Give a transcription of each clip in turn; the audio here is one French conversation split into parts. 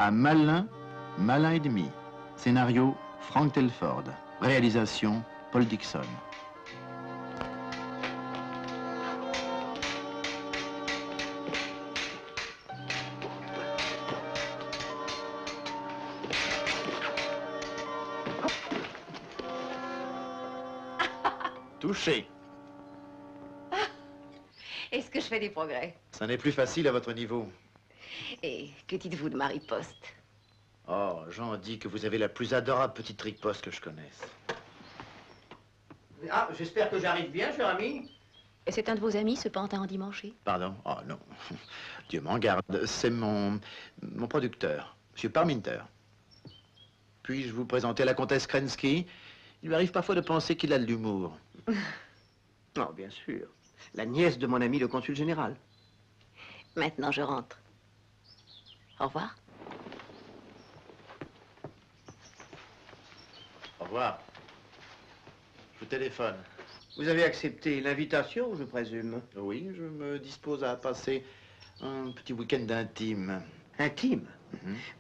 à Malin, Malin et demi. Scénario, Frank Telford. Réalisation, Paul Dixon. Touché. Est-ce que je fais des progrès? Ça n'est plus facile à votre niveau. Et que dites-vous de Marie Post? Oh, Jean dit que vous avez la plus adorable petite riposte que je connaisse. Ah, j'espère que j'arrive bien, cher ami. Et c'est un de vos amis, ce pantin endimanché? Pardon? Oh non, Dieu m'en garde. C'est mon producteur, M. Parminter. Puis-je vous présenter la comtesse Krensky? Il lui arrive parfois de penser qu'il a de l'humour. Oh, bien sûr. La nièce de mon ami le consul général. Maintenant, je rentre. Au revoir. Au revoir. Je vous téléphone. Vous avez accepté l'invitation, je présume? Oui, je me dispose à passer un petit week-end intime. Intime?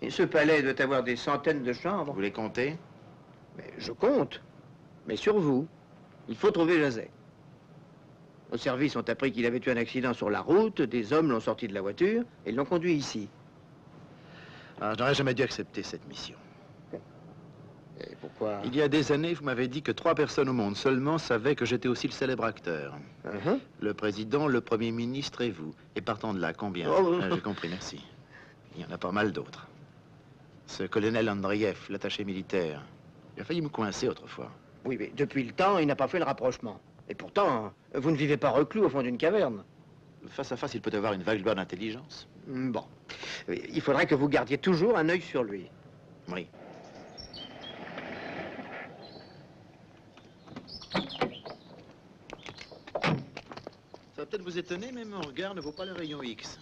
Et ce palais doit avoir des centaines de chambres. Vous les comptez? Mais je compte. Mais sur vous, il faut trouver José. Nos services ont appris qu'il avait eu un accident sur la route, des hommes l'ont sorti de la voiture et l'ont conduit ici. Ah, je n'aurais jamais dû accepter cette mission. Et pourquoi? Il y a des années, vous m'avez dit que 3 personnes au monde seulement savaient que j'étais aussi le célèbre acteur. Le président, le premier ministre et vous. Et partant de là, combien? J'ai compris, merci. Il y en a pas mal d'autres. Ce colonel Andreev, l'attaché militaire, il a failli me coincer autrefois. Oui, mais depuis le temps, il n'a pas fait le rapprochement. Et pourtant, vous ne vivez pas reclus au fond d'une caverne. Face à face, il peut avoir une vague lueur d'intelligence. Bon. Il faudrait que vous gardiez toujours un œil sur lui. Oui. Ça va peut-être vous étonner, mais mon regard ne vaut pas le rayon X.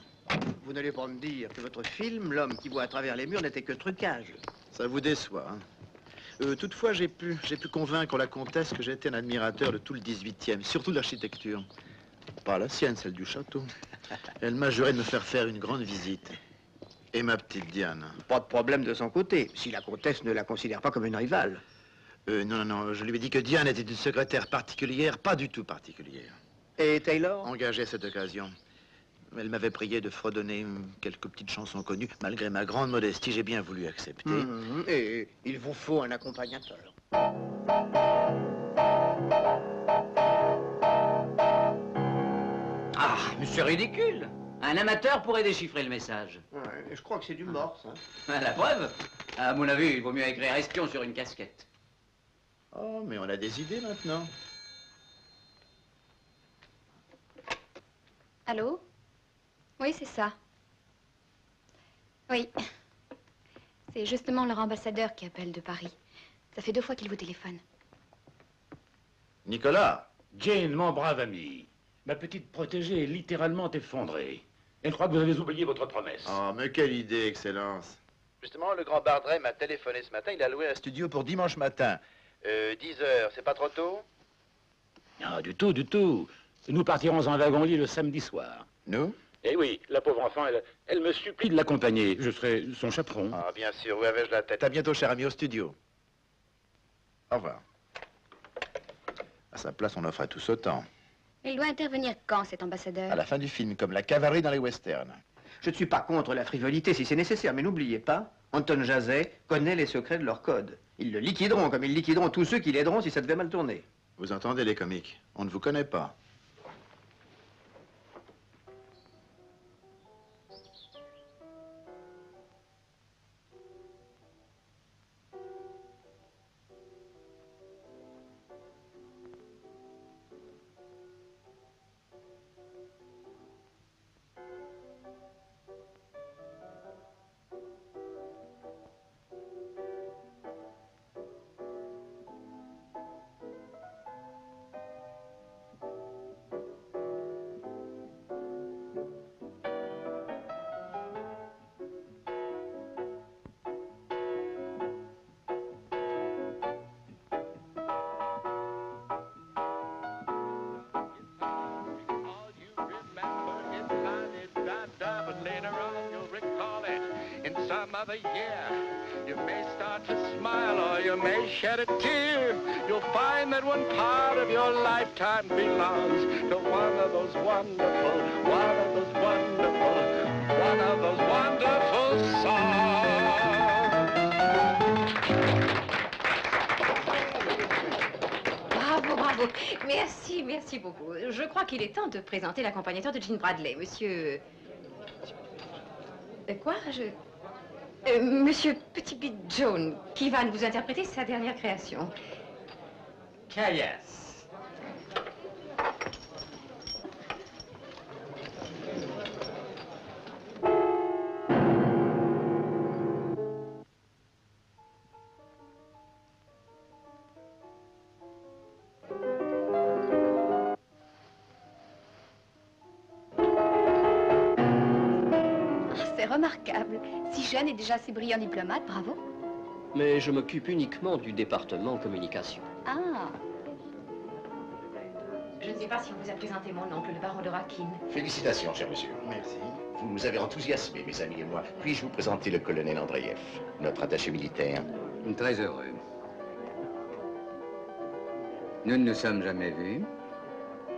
Vous n'allez pas me dire que votre film, L'homme qui voit à travers les murs, n'était que trucage. Ça vous déçoit, hein? Toutefois, j'ai pu convaincre la comtesse que j'étais un admirateur de tout le 18e, surtout de l'architecture. Pas la sienne, celle du château. Elle m'a juré de me faire une grande visite. Et ma petite Diane. Pas de problème de son côté, si la comtesse ne la considère pas comme une rivale. Non, je lui ai dit que Diane était une secrétaire particulière, pas du tout particulière. Et Taylor? Engagée à cette occasion. Elle m'avait prié de fredonner quelques petites chansons connues. Malgré ma grande modestie, j'ai bien voulu accepter. Et il vous faut un accompagnateur. Ah, mais c'est ridicule. Un amateur pourrait déchiffrer le message. Ouais, je crois que c'est du morse, hein. La preuve? À mon avis, il vaut mieux écrire espion sur une casquette. Oh, mais on a des idées maintenant. Allô? Oui, c'est ça. Oui. C'est justement leur ambassadeur qui appelle de Paris. Ça fait 2 fois qu'il vous téléphone. Nicolas! Jane, mon brave ami, ma petite protégée est littéralement effondrée. Elle croit que vous avez oublié votre promesse. Oh, mais quelle idée, Excellence. Justement, le grand Bardret m'a téléphoné ce matin. Il a loué un studio pour dimanche matin. 10 heures, c'est pas trop tôt? Non, du tout, du tout. Nous partirons en wagon-lit le samedi soir. Nous? Eh oui, la pauvre enfant, elle me supplie de l'accompagner. Je serai son chaperon. Ah, bien sûr, où avais-je la tête? À bientôt, cher ami, au studio. Au revoir. À sa place, on offrait tous autant. Il doit intervenir quand, cet ambassadeur? À la fin du film, comme la cavalerie dans les westerns. Je ne suis pas contre la frivolité si c'est nécessaire, mais n'oubliez pas, Anton Jazet connaît les secrets de leur code. Ils le liquideront comme ils liquideront tous ceux qui l'aideront si ça devait mal tourner. Vous entendez les comiques? On ne vous connaît pas. some other year. You may start to smile or you may shed a tear. You'll find that one part of your lifetime belongs to one of those wonderful songs. Bravo, bravo. Merci, merci beaucoup. Je crois qu'il est temps de présenter l'accompagnateur de Jean Bradley, monsieur... Quoi? Monsieur Petit Pete Jones, qui va vous interpréter sa dernière création. Caillasse. C'est remarquable. Si jeune et déjà si brillant diplomate, bravo. Mais je m'occupe uniquement du département communication. Ah, Je ne sais pas si on vous a présenté mon oncle, le baron de Rakin. Félicitations, cher monsieur. Merci. Vous nous avez enthousiasmés, mes amis et moi. Puis-je vous présenter le colonel Andreev, notre attaché militaire? Très heureux. Nous ne nous sommes jamais vus.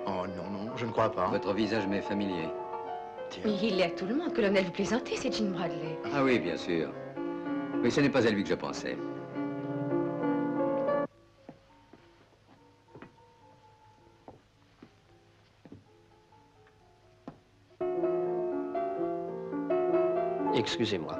Oh non, non, je ne crois pas. Votre visage m'est familier. Tiens. Il est à tout le monde, colonel, vous plaisantez, c'est Jean Bradley. Ah oui, bien sûr. Mais ce n'est pas à lui que je pensais. Excusez-moi.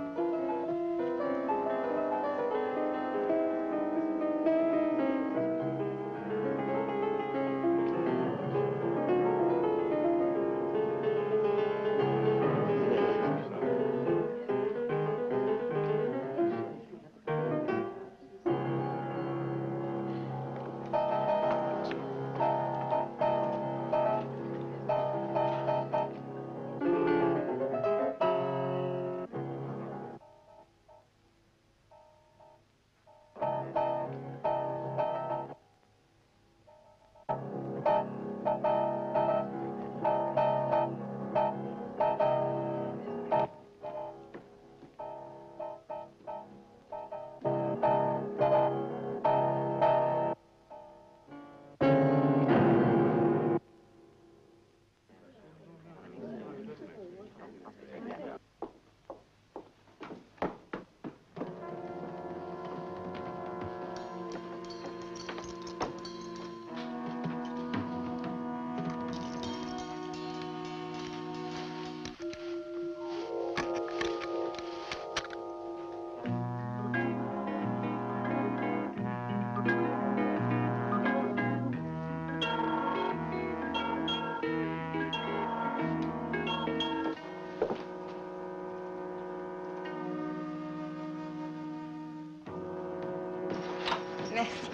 merci.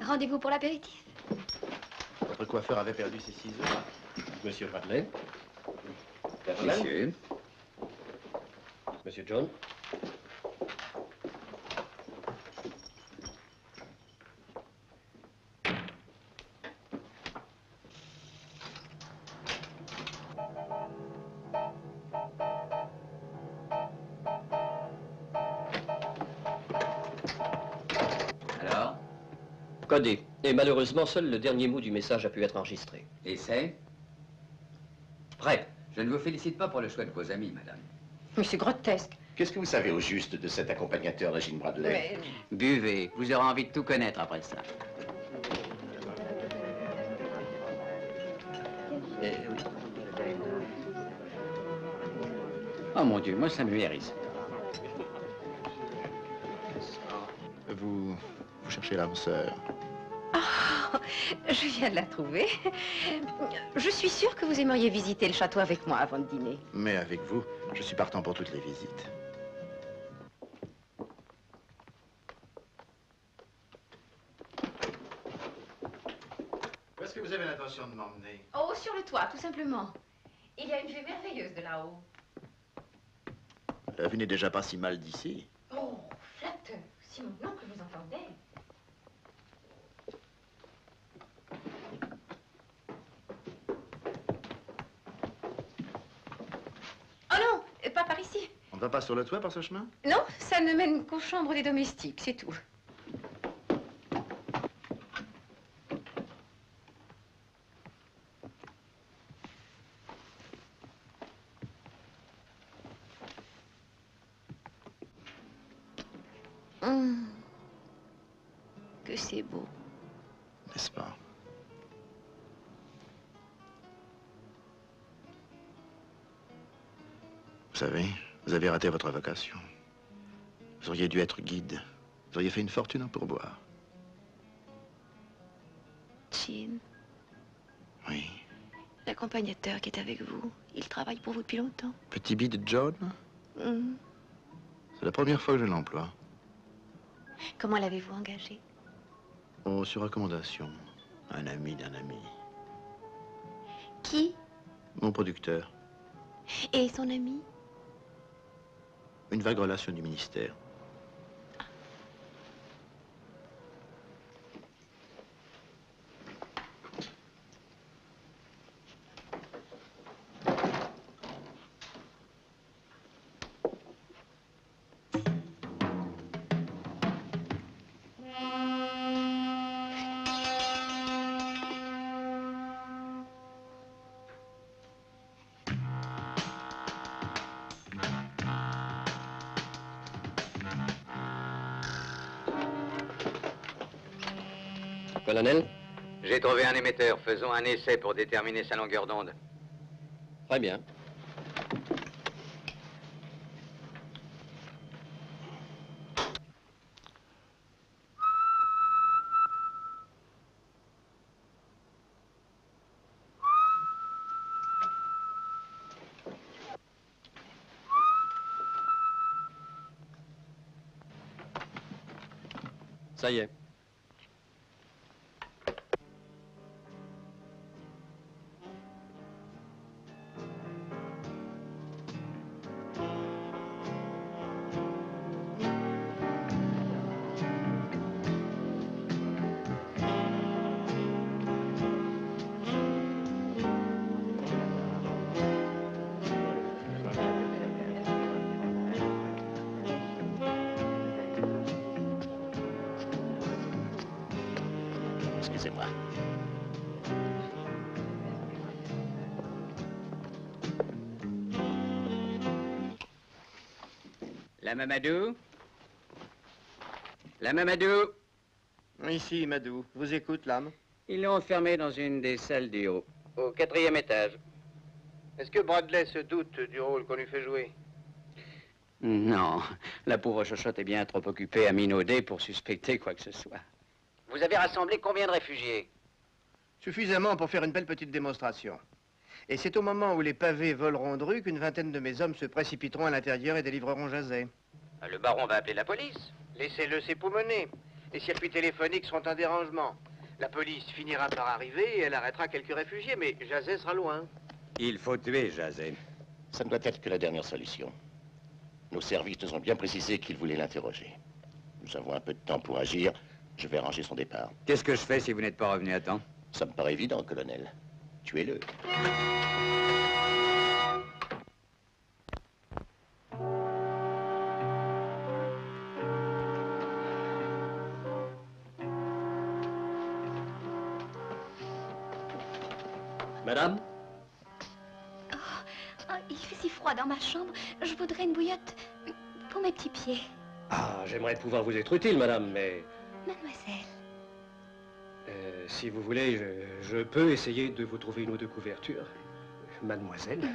Rendez-vous pour l'apéritif. Votre coiffeur avait perdu ses ciseaux. Monsieur Bradley. Monsieur. Monsieur John. Alors? Codé. Et malheureusement, seul le dernier mot du message a pu être enregistré. Et c'est? Prêt. Je ne vous félicite pas pour le choix de vos amis, madame. Mais c'est grotesque. Qu'est-ce que vous savez au juste de cet accompagnateur de Jean Bradley? Buvez, vous aurez envie de tout connaître après ça. Oh mon Dieu, moi ça me hérisse. Vous cherchez l'âme sœur. Oh, je viens de la trouver. Je suis sûre que vous aimeriez visiter le château avec moi avant de dîner. Mais avec vous, je suis partant pour toutes les visites. Où est-ce que vous avez l'intention de m'emmener? Oh, sur le toit, tout simplement. Il y a une vue merveilleuse de là-haut. La vue n'est déjà pas si mal d'ici. Oh, flatteur. Si mon oncle vous entendait. Oh non, pas par ici. On va pas sur le toit par ce chemin? Non, ça ne mène qu'aux chambres des domestiques, c'est tout. Que c'est beau. N'est-ce pas? Vous savez, vous avez raté votre vocation. Vous auriez dû être guide. Vous auriez fait une fortune en pourboire. Chin, Oui. l'accompagnateur qui est avec vous, il travaille pour vous depuis longtemps. Petit bid de John? C'est la première fois que je l'emploie. Comment l'avez-vous engagé? Oh, sur recommandation. Un ami d'un ami. Qui? Mon producteur. Et son ami? Une vague relation du ministère. Colonel? J'ai trouvé un émetteur. Faisons un essai pour déterminer sa longueur d'onde. Très bien. Ça y est. Excusez-moi. La Mamadou? La Mamadou? Ici, Madou. Vous écoute, l'âme. Ils l'ont enfermé dans une des salles du haut, au 4e étage. Est-ce que Bradley se doute du rôle qu'on lui fait jouer? Non, la pauvre chochotte est bien trop occupée à minauder pour suspecter quoi que ce soit. Vous avez rassemblé combien de réfugiés? Suffisamment pour faire une belle petite démonstration. Et c'est au moment où les pavés voleront de rue qu'une vingtaine de mes hommes se précipiteront à l'intérieur et délivreront Jazet. Le baron va appeler la police. Laissez-le s'époumoner. Les circuits téléphoniques seront un dérangement. La police finira par arriver et elle arrêtera quelques réfugiés, mais Jazet sera loin. Il faut tuer Jazet. Ça ne doit être que la dernière solution. Nos services nous ont bien précisé qu'ils voulaient l'interroger. Nous avons un peu de temps pour agir. Je vais arranger son départ. Qu'est-ce que je fais si vous n'êtes pas revenu à temps? Ça me paraît évident, colonel. Tuez-le. Madame? Oh, il fait si froid dans ma chambre. Je voudrais une bouillotte pour mes petits pieds. Ah, j'aimerais pouvoir vous être utile, madame, mais... Mademoiselle. Si vous voulez, je peux essayer de vous trouver une ou deux couvertures. Mademoiselle?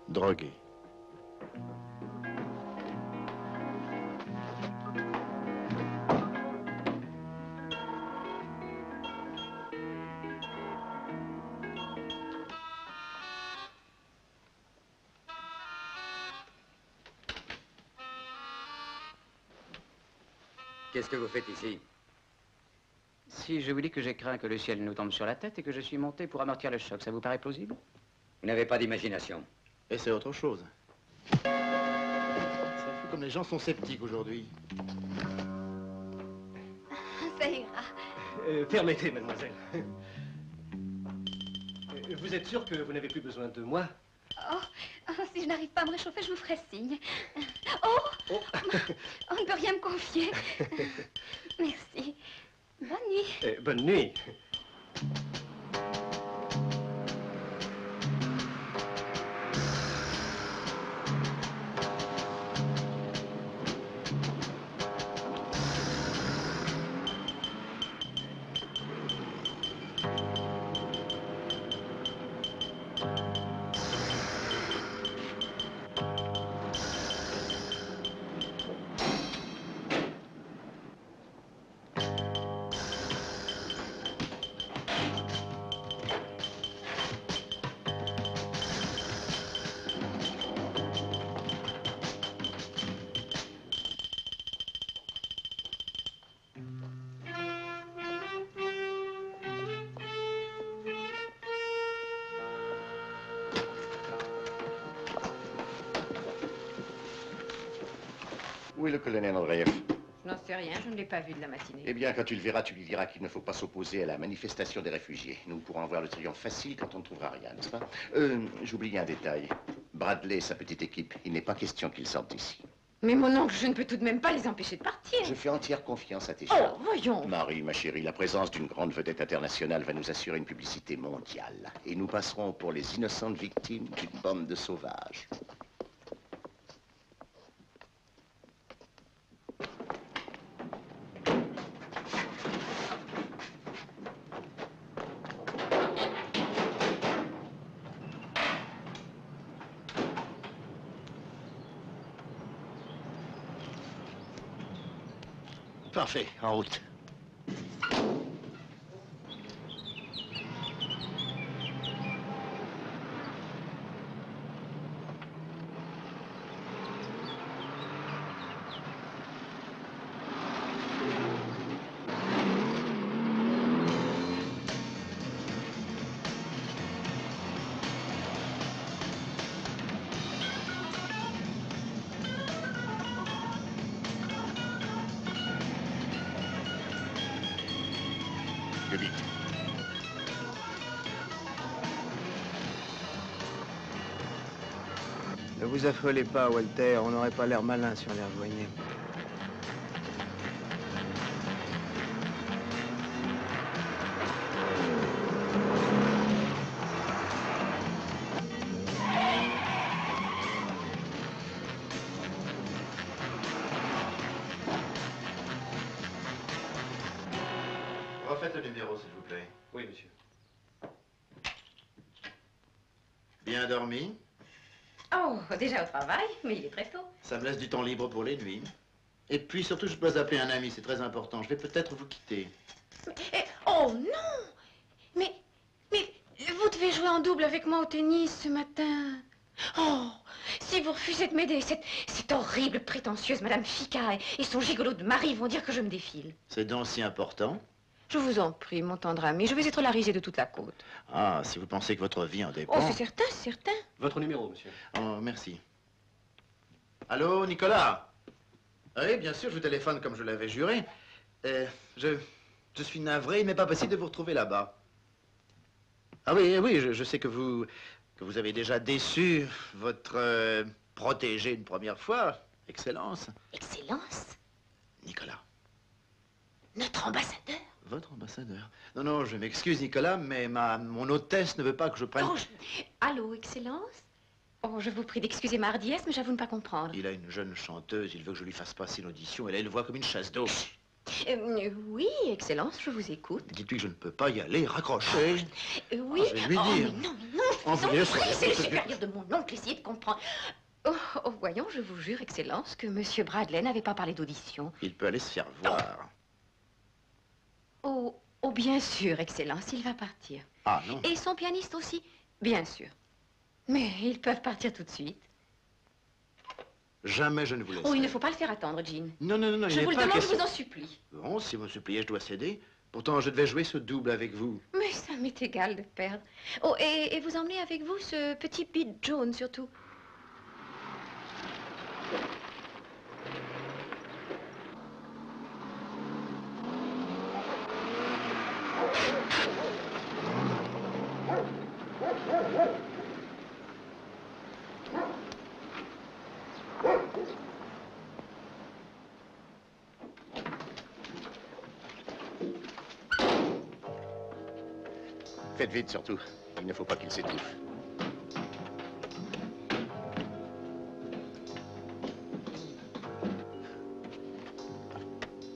Drogué. Qu'est-ce que vous faites ici? Si je vous dis que j'ai craint que le ciel nous tombe sur la tête et que je suis monté pour amortir le choc, ça vous paraît plausible? Vous n'avez pas d'imagination. Et c'est autre chose. C'est fou comme les gens sont sceptiques aujourd'hui. Ça ira. Permettez, mademoiselle. Vous êtes sûr que vous n'avez plus besoin de moi? Si je n'arrive pas à me réchauffer, je vous ferai signe. Oh, on ne peut rien me confier. Merci. Bonne nuit. Bonne nuit. Où est le colonel Andreev? Je n'en sais rien, je ne l'ai pas vu de la matinée. Eh bien, quand tu le verras, tu lui diras qu'il ne faut pas s'opposer à la manifestation des réfugiés. Nous pourrons avoir le triomphe facile quand on ne trouvera rien, n'est-ce pas? J'oublie un détail. Bradley et sa petite équipe, il n'est pas question qu'ils sortent d'ici. Mais mon oncle, je ne peux tout de même pas les empêcher de partir. Je fais entière confiance à tes Oh, choix. voyons. Marie, ma chérie, la présence d'une grande vedette internationale va nous assurer une publicité mondiale. Et nous passerons pour les innocentes victimes d'une bombe de sauvages. Parfait, en route. Plus vite. Ne vous affolez pas, Walter. On n'aurait pas l'air malin si on les rejoignait. Refaites le numéro, s'il vous plaît. Oui, monsieur. Bien dormi? Oh, déjà au travail, mais il est très tôt. Ça me laisse du temps libre pour les nuits. Et puis surtout, je dois appeler un ami, c'est très important. Je vais peut-être vous quitter. Oh non! Mais vous devez jouer en double avec moi au tennis ce matin. Oh, si vous refusez de m'aider, cette horrible prétentieuse Madame Fica et son gigolo de mari vont dire que je me défile. C'est donc si important? Je vous en prie, mon tendre ami, je vais être la risée de toute la côte. Ah, si vous pensez que votre vie en dépend... Oh, c'est certain, c'est certain. Votre numéro, monsieur. Oh, merci. Allô, Nicolas? Oui, bien sûr, je vous téléphone comme je l'avais juré. Je suis navré, il n'est pas possible de vous retrouver là-bas. Ah oui, oui, je sais que vous avez déjà déçu votre protégé une première fois. Excellence. Excellence? Nicolas. Notre ambassadeur? Votre ambassadeur. Non, non, je m'excuse, Nicolas, mais mon hôtesse ne veut pas que je prenne... Oh, Allô, Excellence? Oh, je vous prie d'excuser ma hardiesse, mais j'avoue ne pas comprendre. Il a une jeune chanteuse, il veut que je lui fasse passer une audition. Elle a une voix comme une chasse d'eau. Oui, Excellence, je vous écoute. Dites-lui que je ne peux pas y aller, raccrochez. Oui. Je vais lui dire. Mais non, c'est le supérieur de mon oncle, essayez de comprendre. Oh, voyons, je vous jure, Excellence, que Monsieur Bradley n'avait pas parlé d'audition. Il peut aller se faire voir. Oh, bien sûr, Excellence, il va partir. Ah, non. Et son pianiste aussi, bien sûr. Mais ils peuvent partir tout de suite. Jamais je ne vous laisserai. Oh, il ne faut pas le faire attendre, Jean. Non, non, non, non, Je vous le demande, je vous en supplie. Bon, si vous me suppliez, je dois céder. Pourtant, je devais jouer ce double avec vous. Mais ça m'est égal de perdre. Oh, et vous emmenez avec vous ce petit Pete Jones, surtout. Faites vite, surtout. Il ne faut pas qu'il s'étouffe.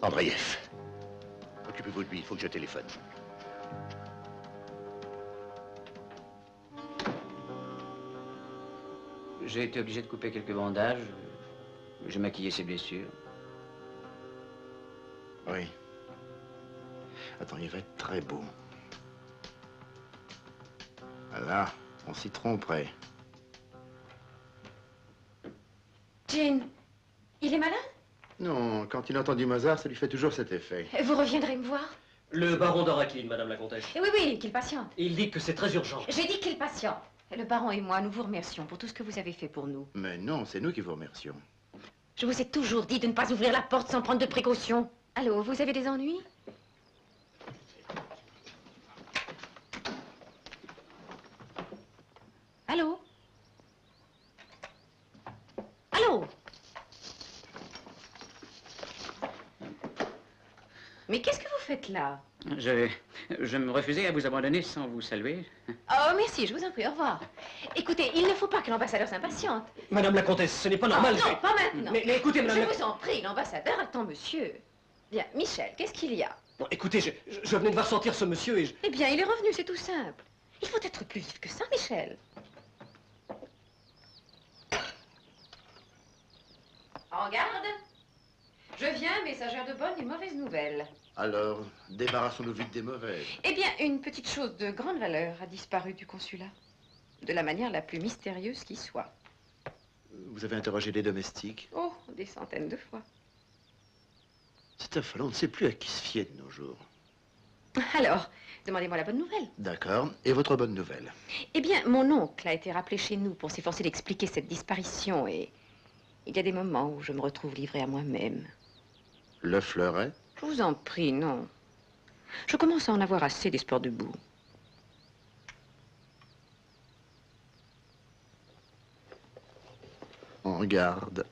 Andreev. Occupez-vous de lui, il faut que je téléphone. J'ai été obligé de couper quelques bandages. J'ai maquillé ses blessures. Oui. Attends, il va être très beau. Voilà, on s'y tromperait. Jean, il est malin? Non, quand il entend du Mozart, ça lui fait toujours cet effet. Vous reviendrez me voir? Le baron d'Orakline, madame la comtesse. Oui, oui, qu'il patiente. Il dit que c'est très urgent. J'ai dit qu'il patiente. Le baron et moi, nous vous remercions pour tout ce que vous avez fait pour nous. Mais non, c'est nous qui vous remercions. Je vous ai toujours dit de ne pas ouvrir la porte sans prendre de précautions. Allô, vous avez des ennuis? Allô? Allô? Mais qu'est-ce que vous faites là? Je me refusais à vous abandonner sans vous saluer. Oh, merci, je vous en prie, au revoir. Écoutez, il ne faut pas que l'ambassadeur s'impatiente. Madame la comtesse, ce n'est pas normal. Oh, non, pas maintenant. Mais écoutez, madame Je vous en prie, l'ambassadeur attend monsieur. Bien, Michel, qu'est-ce qu'il y a? Bon, écoutez, je venais de voir sortir ce monsieur et je... Eh bien, il est revenu, c'est tout simple. Il faut être plus vif que ça, Michel. En garde. Je viens, messagère de bonnes et mauvaises nouvelles. Alors, débarrassons-nous vite des mauvaises. Eh bien, une petite chose de grande valeur a disparu du consulat. De la manière la plus mystérieuse qui soit. Vous avez interrogé les domestiques? Oh, des centaines de fois. C'est affolant, on ne sait plus à qui se fier de nos jours. Alors, demandez-moi la bonne nouvelle. D'accord. Et votre bonne nouvelle? Eh bien, mon oncle a été rappelé chez nous pour s'efforcer d'expliquer cette disparition et... il y a des moments où je me retrouve livrée à moi-même. Le fleuret? Je vous en prie, non. Je commence à en avoir assez des sports debout. En garde.